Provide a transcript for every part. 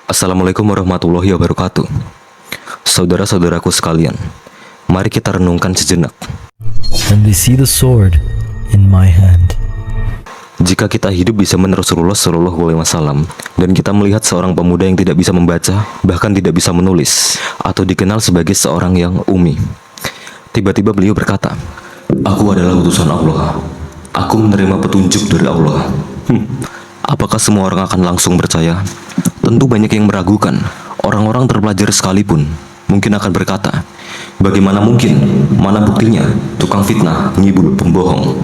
Assalamualaikum warahmatullahi wabarakatuh. Saudara-saudaraku sekalian, mari kita renungkan sejenak. And they see the sword in my hand. Jika kita hidup di zaman Rasulullah Shallallahu Alaihi Wasallam dan kita melihat seorang pemuda yang tidak bisa membaca, bahkan tidak bisa menulis, atau dikenal sebagai seorang yang umi, tiba-tiba beliau berkata, "Aku adalah utusan Allah. Aku menerima petunjuk dari Allah." Apakah semua orang akan langsung percaya? Tentu banyak yang meragukan. Orang-orang terpelajar sekalipun mungkin akan berkata, "Bagaimana mungkin? Mana buktinya? Tukang fitnah, ngibul, pembohong."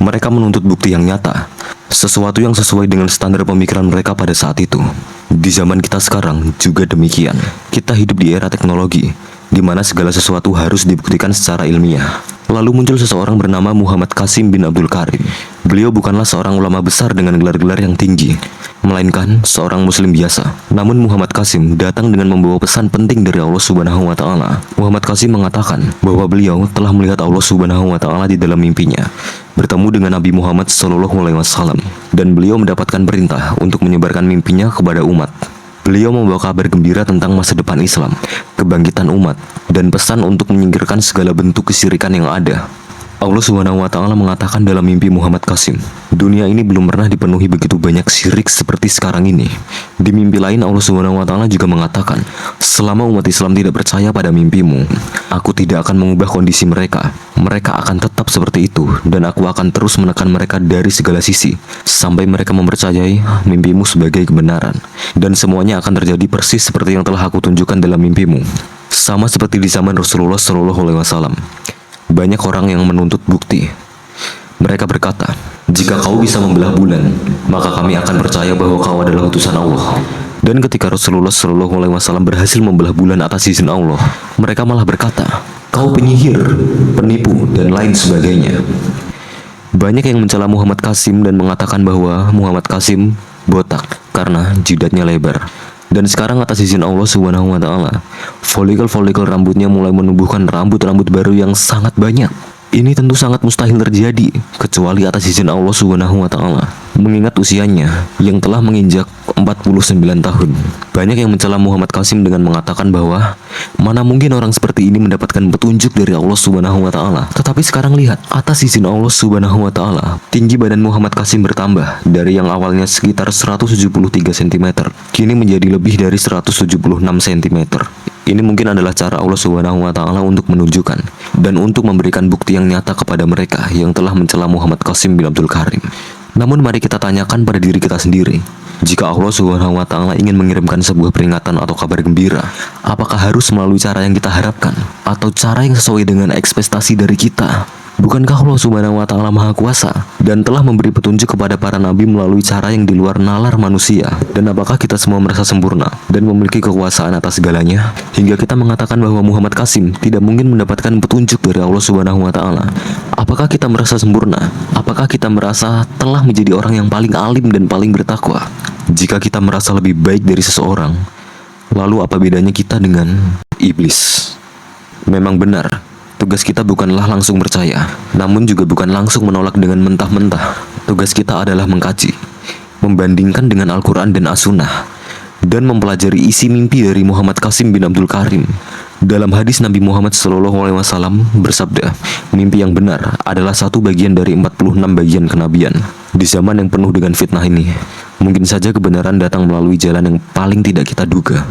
Mereka menuntut bukti yang nyata, sesuatu yang sesuai dengan standar pemikiran mereka pada saat itu. Di zaman kita sekarang juga demikian. Kita hidup di era teknologi, di mana segala sesuatu harus dibuktikan secara ilmiah. Lalu muncul seseorang bernama Muhammad Qasim bin Abdul Karim. Beliau bukanlah seorang ulama besar dengan gelar-gelar yang tinggi, melainkan seorang muslim biasa. Namun Muhammad Qasim datang dengan membawa pesan penting dari Allah Subhanahu wa taala. Muhammad Qasim mengatakan bahwa beliau telah melihat Allah Subhanahu wa taala di dalam mimpinya, bertemu dengan Nabi Muhammad sallallahu alaihi wasallam, dan beliau mendapatkan perintah untuk menyebarkan mimpinya kepada umat. Beliau membawa kabar gembira tentang masa depan Islam, kebangkitan umat, dan pesan untuk menyingkirkan segala bentuk kesyirikan yang ada. Allah Subhanahu wa taala mengatakan dalam mimpi Muhammad Qasim, dunia ini belum pernah dipenuhi begitu banyak syirik seperti sekarang ini. Di mimpi lain Allah Subhanahu wa taala juga mengatakan, selama umat Islam tidak percaya pada mimpimu, aku tidak akan mengubah kondisi mereka. Mereka akan tetap seperti itu, dan aku akan terus menekan mereka dari segala sisi sampai mereka mempercayai mimpimu sebagai kebenaran. Dan semuanya akan terjadi persis seperti yang telah aku tunjukkan dalam mimpimu. Sama seperti di zaman Rasulullah Shallallahu Alaihi Wasallam. Banyak orang yang menuntut bukti. Mereka berkata, "Jika kau bisa membelah bulan, maka kami akan percaya bahwa kau adalah utusan Allah." Dan ketika Rasulullah Shallallahu Alaihi Wasallam berhasil membelah bulan atas izin Allah, mereka malah berkata, "Kau penyihir, penipu, dan lain sebagainya." Banyak yang mencela Muhammad Qasim dan mengatakan bahwa Muhammad Qasim botak karena jidatnya lebar. Dan sekarang atas izin Allah Subhanahu wa taala, folikel-folikel rambutnya mulai menumbuhkan rambut-rambut baru yang sangat banyak. Ini tentu sangat mustahil terjadi kecuali atas izin Allah Subhanahu wa taala. Mengingat usianya yang telah menginjak 49 tahun. Banyak yang mencela Muhammad Qasim dengan mengatakan bahwa mana mungkin orang seperti ini mendapatkan petunjuk dari Allah Subhanahu wa taala. Tetapi sekarang lihat, atas izin Allah Subhanahu wa taala, tinggi badan Muhammad Qasim bertambah dari yang awalnya sekitar 173 cm, kini menjadi lebih dari 176 cm. Ini mungkin adalah cara Allah Subhanahu wa taala untuk menunjukkan dan untuk memberikan bukti yang nyata kepada mereka yang telah mencela Muhammad Qasim bin Abdul Karim. Namun mari kita tanyakan pada diri kita sendiri. Jika Allah Subhanahu wa taala ingin mengirimkan sebuah peringatan atau kabar gembira, apakah harus melalui cara yang kita harapkan atau cara yang sesuai dengan ekspektasi dari kita? Bukankah Allah Subhanahu wa taala Maha Kuasa dan telah memberi petunjuk kepada para nabi melalui cara yang di luar nalar manusia? Dan apakah kita semua merasa sempurna dan memiliki kekuasaan atas segalanya hingga kita mengatakan bahwa Muhammad Qasim tidak mungkin mendapatkan petunjuk dari Allah Subhanahu wa taala? Apakah kita merasa sempurna? Apakah kita merasa telah menjadi orang yang paling alim dan paling bertakwa? Jika kita merasa lebih baik dari seseorang, lalu apa bedanya kita dengan iblis? Memang benar, tugas kita bukanlah langsung percaya, namun juga bukan langsung menolak dengan mentah-mentah. Tugas kita adalah mengkaji, membandingkan dengan Al-Quran dan As-Sunnah, dan mempelajari isi mimpi dari Muhammad Qasim bin Abdul Karim. Dalam hadis Nabi Muhammad SAW bersabda, mimpi yang benar adalah satu bagian dari 46 bagian kenabian. Di zaman yang penuh dengan fitnah ini, mungkin saja kebenaran datang melalui jalan yang paling tidak kita duga.